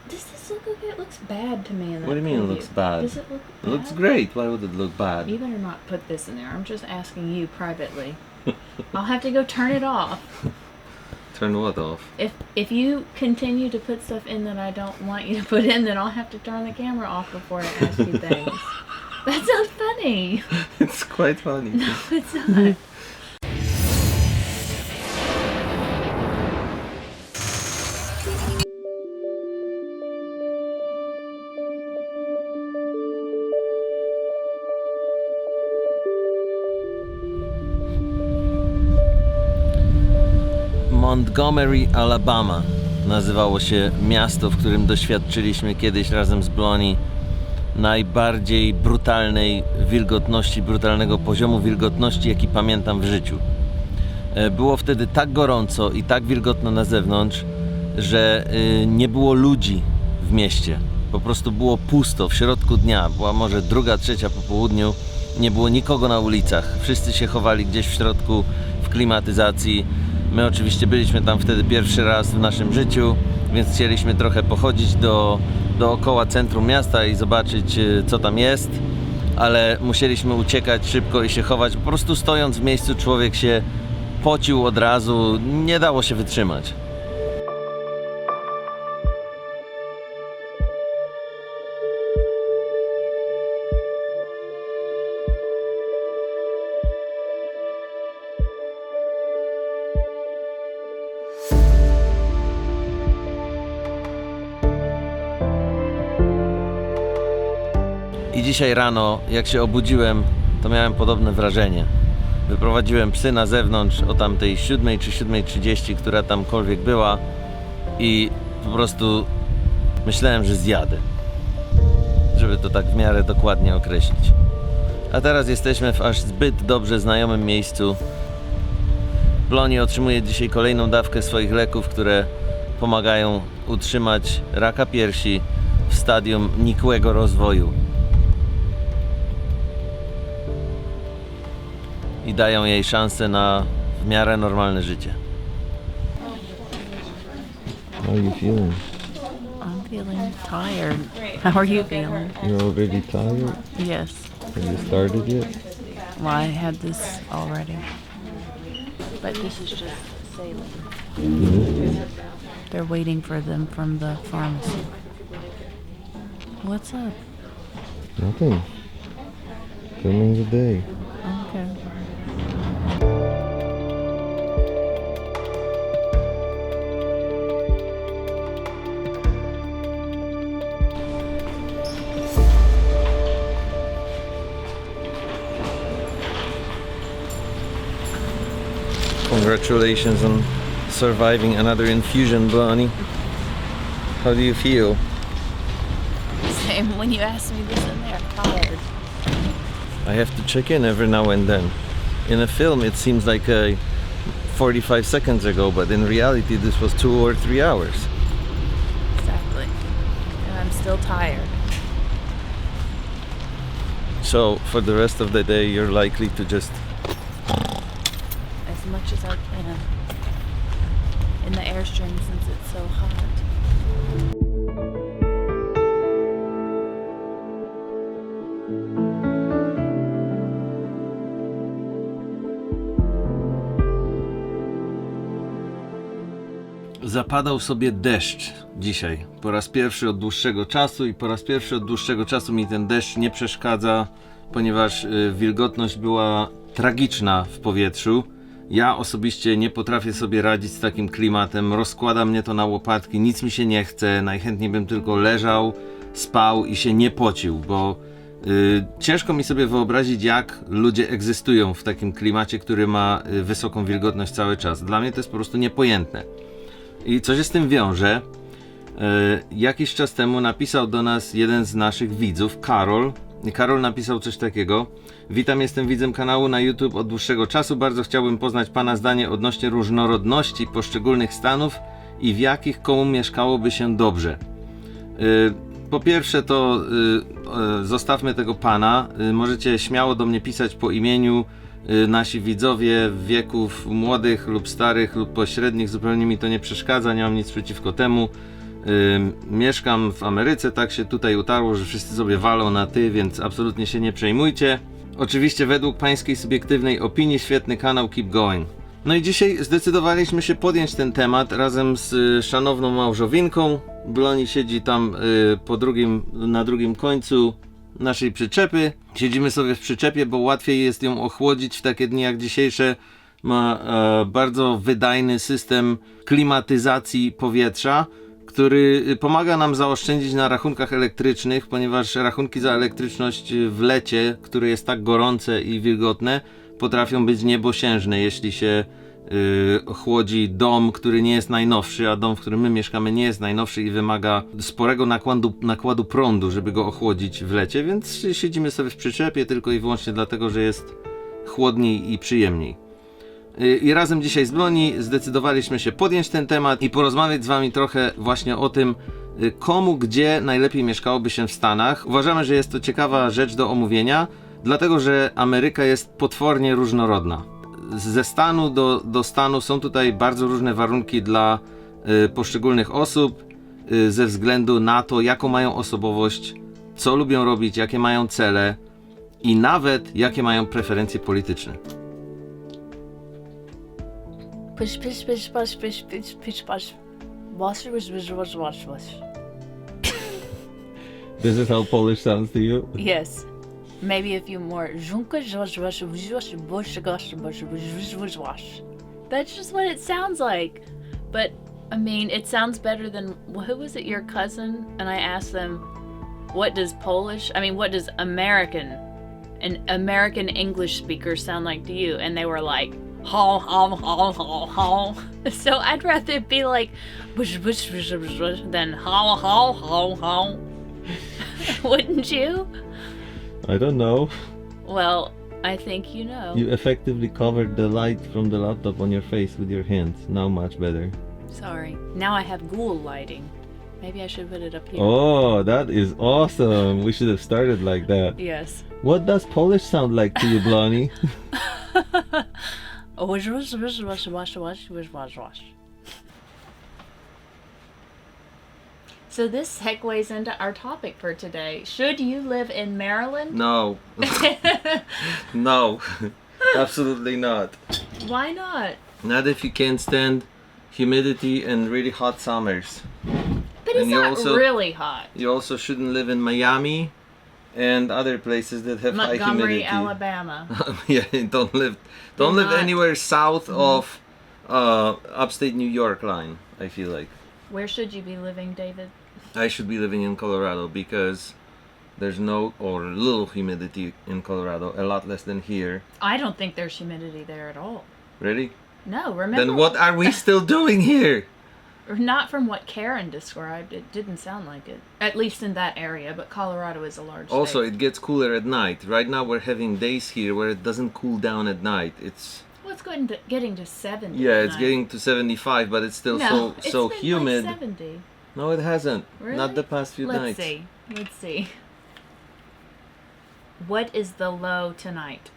Does this look okay? It looks bad to me in that What do you mean it preview. looks bad? Does it look It bad? looks great. Why would it look bad? You better not put this in there. I'm just asking you privately. I'll have to go turn it off. Turn what off? If you continue to put stuff in that I don't want you to put in, then I'll have to turn the camera off before I ask you things. That's not funny. It's quite funny. No, it's not. Montgomery, Alabama nazywało się miasto, w którym doświadczyliśmy kiedyś razem z Bloni najbardziej brutalnej wilgotności, brutalnego poziomu wilgotności, jaki pamiętam w życiu. Było wtedy tak gorąco i tak wilgotno na zewnątrz, że nie było ludzi w mieście. Po prostu było pusto w środku dnia. Była może 2, 3 po południu. Nie było nikogo na ulicach. Wszyscy się chowali gdzieś w środku w klimatyzacji. My oczywiście byliśmy tam wtedy pierwszy raz w naszym życiu, więc chcieliśmy trochę pochodzić dookoła centrum miasta i zobaczyć, co tam jest, ale musieliśmy uciekać szybko i się chować. Po prostu stojąc w miejscu człowiek się pocił od razu, nie dało się wytrzymać. I dzisiaj rano, jak się obudziłem, to miałem podobne wrażenie. Wyprowadziłem psy na zewnątrz o tamtej 7 czy 7:30, która tamkolwiek była, i po prostu myślałem, że zjadę, żeby to tak w miarę dokładnie określić. A teraz jesteśmy w aż zbyt dobrze znajomym miejscu. Bloni otrzymuje dzisiaj kolejną dawkę swoich leków, które pomagają utrzymać raka piersi w stadium nikłego rozwoju i dają jej szansę na w miarę normalne życie. How are you feeling? I'm feeling tired. How are you feeling? You're already tired? Yes. Have you started yet? Well, I had this already. But this is just saline. They're waiting for them from the pharmacy. What's up? Nothing. Filming the day. Okay. Congratulations on surviving another infusion, Bloni. How do you feel? Same when you asked me this in there. Tired. I have to check in every now and then. In a film it seems like 45 seconds ago, but in reality this was 2 or 3 hours. Exactly. And I'm still tired. So for the rest of the day you're likely to just... As much as I can. In the Airstream since it's so hot. Zapadał sobie deszcz dzisiaj, po raz pierwszy od dłuższego czasu, i po raz pierwszy od dłuższego czasu mi ten deszcz nie przeszkadza, ponieważ wilgotność była tragiczna w powietrzu. Ja osobiście nie potrafię sobie radzić z takim klimatem, rozkłada mnie to na łopatki, nic mi się nie chce, najchętniej bym tylko leżał, spał i się nie pocił, bo ciężko mi sobie wyobrazić, jak ludzie egzystują w takim klimacie, który ma wysoką wilgotność cały czas. Dla mnie to jest po prostu niepojętne. I co się z tym wiąże? Jakiś czas temu napisał do nas jeden z naszych widzów, Karol. Karol napisał coś takiego: witam, jestem widzem kanału na YouTube od dłuższego czasu. Bardzo chciałbym poznać pana zdanie odnośnie różnorodności poszczególnych stanów i w jakich komu mieszkałoby się dobrze. Po pierwsze to zostawmy tego pana. Możecie śmiało do mnie pisać po imieniu, nasi widzowie wieków młodych lub starych lub pośrednich, zupełnie mi to nie przeszkadza, nie mam nic przeciwko temu. Mieszkam w Ameryce, tak się tutaj utarło, że wszyscy sobie walą na ty, więc absolutnie się nie przejmujcie. Oczywiście według pańskiej subiektywnej opinii świetny kanał, keep going. No i dzisiaj zdecydowaliśmy się podjąć ten temat razem z szanowną małżowinką. Bloni siedzi tam na drugim końcu naszej przyczepy. Siedzimy sobie w przyczepie, bo łatwiej jest ją ochłodzić w takie dni jak dzisiejsze. Ma bardzo wydajny system klimatyzacji powietrza, który pomaga nam zaoszczędzić na rachunkach elektrycznych, ponieważ rachunki za elektryczność w lecie, które jest tak gorące i wilgotne, potrafią być niebosiężne, jeśli się chłodzi dom, który nie jest najnowszy, a dom, w którym my mieszkamy, nie jest najnowszy i wymaga sporego nakładu prądu, żeby go ochłodzić w lecie, więc siedzimy sobie w przyczepie tylko i wyłącznie dlatego, że jest chłodniej i przyjemniej. I razem dzisiaj z Bloni zdecydowaliśmy się podjąć ten temat i porozmawiać z wami trochę właśnie o tym, komu, gdzie najlepiej mieszkałoby się w Stanach. Uważamy, że jest to ciekawa rzecz do omówienia, dlatego że Ameryka jest potwornie różnorodna. Ze stanu do stanu są tutaj bardzo różne warunki dla poszczególnych osób ze względu na to, jaką mają osobowość, co lubią robić, jakie mają cele i nawet jakie mają preferencje polityczne. Push, push, push, push, push, push, push, push. Wash, wash, wash, wash, wash, wash. This is how Polish sounds to you? Yes. Maybe a few more. That's just what it sounds like. But, I mean, it sounds better than, who was it, your cousin? And I asked them, what does an American English speaker sound like to you? And they were like, haw, haw, haw, haw, haw. So I'd rather be like, bush, bush, bush, bush, bush, than haw, haw, haw, haw. Wouldn't you? I don't know. Well, I think you know. You effectively covered the light from the laptop on your face with your hands. Now much better. Sorry. Now I have ghoul lighting. Maybe I should put it up here. Oh, that is awesome. We should have started like that. Yes. What does Polish sound like to you, Bloni? Wash, wash, wash, wash, wash, wash, wash, wash, wash. So this segues into our topic for today. Should you live in Maryland? No. No. Absolutely not. Why not? Not if you can't stand humidity and really hot summers. But it's And you not also- really hot. You also shouldn't live in Miami and other places that have high Montgomery, humidity. Alabama. Yeah, don't live not. anywhere south of upstate New York line, I feel like. Where should you be living, David? I should be living in Colorado because there's no or little humidity in Colorado, a lot less than here. I don't think there's humidity there at all. Really? No, remember? Then what are we still doing here? Not from what Karen described. It didn't sound like it. At least in that area, but Colorado is a large Also, state. it gets cooler at night. Right now we're having days here where it doesn't cool down at night. It's Well, it's getting to 70. yeah, at it's night. getting to 75, but it's still No, so it's been humid. Like 70. No, it hasn't. Really? Not the past few Let's nights. see. Let's see. What is the low tonight?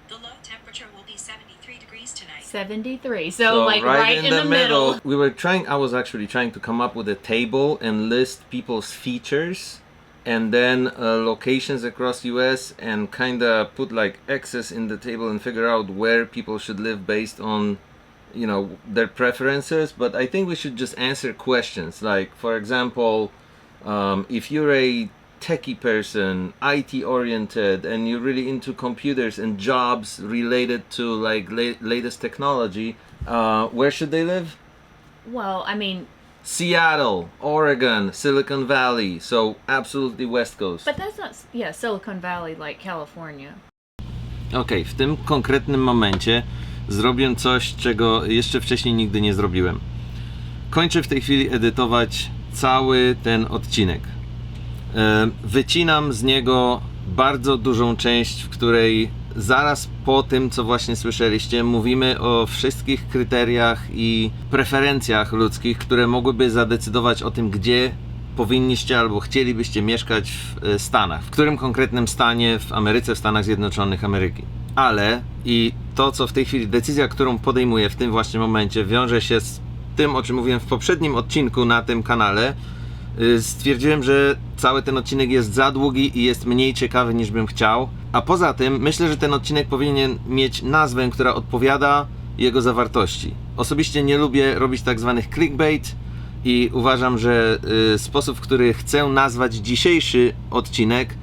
The low temperature will be 73 degrees tonight. 73. So like right in the middle. I was actually trying to come up with a table and list people's features and then locations across US and kind of put like X's in the table and figure out where people should live based on, you know, their preferences. But I think we should just answer questions like, for example, if you're a techie person, IT oriented, and you're really into computers and jobs related to like latest technology, where should they live? Well, I mean, Seattle, Oregon, Silicon Valley, so absolutely West Coast. but that's not, yeah, Silicon Valley like California. Okej, w tym konkretnym momencie zrobię coś, czego jeszcze wcześniej nigdy nie zrobiłem. Kończę w tej chwili edytować cały ten odcinek. Wycinam z niego bardzo dużą część, w której zaraz po tym, co właśnie słyszeliście, mówimy o wszystkich kryteriach i preferencjach ludzkich, które mogłyby zadecydować o tym, gdzie powinniście albo chcielibyście mieszkać w Stanach. W którym konkretnym stanie w Ameryce, w Stanach Zjednoczonych Ameryki. Ale i to, co w tej chwili, decyzja, którą podejmuję w tym właśnie momencie, wiąże się z tym, o czym mówiłem w poprzednim odcinku na tym kanale. Stwierdziłem, że cały ten odcinek jest za długi i jest mniej ciekawy niż bym chciał. A poza tym myślę, że ten odcinek powinien mieć nazwę, która odpowiada jego zawartości. Osobiście nie lubię robić tak zwanych clickbait i uważam, że sposób, w który chcę nazwać dzisiejszy odcinek,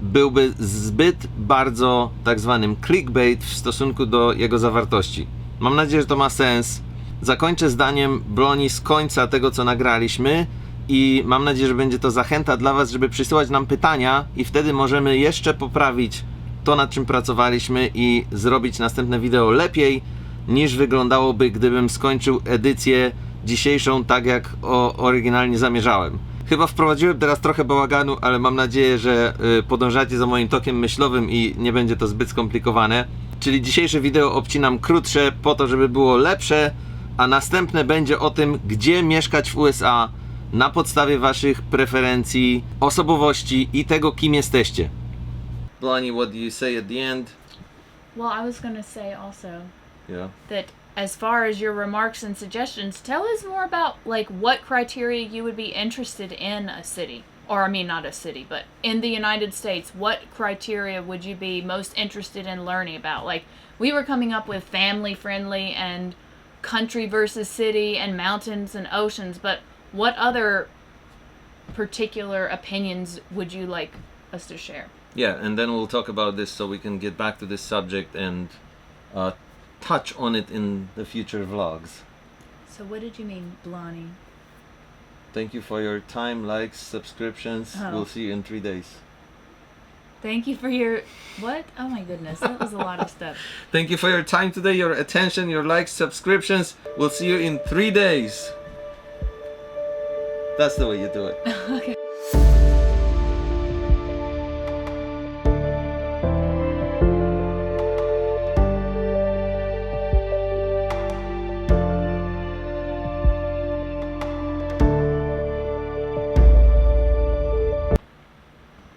byłby zbyt bardzo tak zwanym clickbait w stosunku do jego zawartości. Mam nadzieję, że to ma sens. Zakończę zdaniem broni z końca tego, co nagraliśmy i mam nadzieję, że będzie to zachęta dla Was, żeby przysyłać nam pytania i wtedy możemy jeszcze poprawić to, nad czym pracowaliśmy i zrobić następne wideo lepiej, niż wyglądałoby, gdybym skończył edycję dzisiejszą tak, jak oryginalnie zamierzałem. Chyba wprowadziłem teraz trochę bałaganu, ale mam nadzieję, że podążacie za moim tokiem myślowym i nie będzie to zbyt skomplikowane. Czyli dzisiejsze wideo obcinam krótsze po to, żeby było lepsze, a następne będzie o tym, gdzie mieszkać w USA na podstawie Waszych preferencji, osobowości i tego, kim jesteście. Blondie, what do you say at the end? Well, I was gonna say also Yeah. that as far as your remarks and suggestions, tell us more about like what criteria you would be interested in a city. Or I mean not a city, but in the United States, what criteria would you be most interested in learning about? Like we were coming up with family friendly and country versus city and mountains and oceans, but what other particular opinions would you like us to share? Yeah, and then we'll talk about this so we can get back to this subject and touch on it in the future vlogs. So what did you mean, Blondie? Thank you for your time, likes, subscriptions. Oh. We'll see you in 3 days. Thank you for your what? Oh my goodness, that was a lot of stuff. Thank you for your time today, your attention, your likes, subscriptions. We'll see you in 3 days. That's the way you do it. Okay.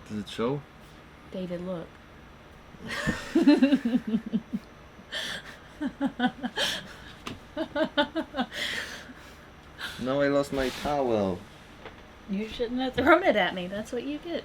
Does it show? David, look. Now I lost my towel. You shouldn't have thrown it at me. That's what you get.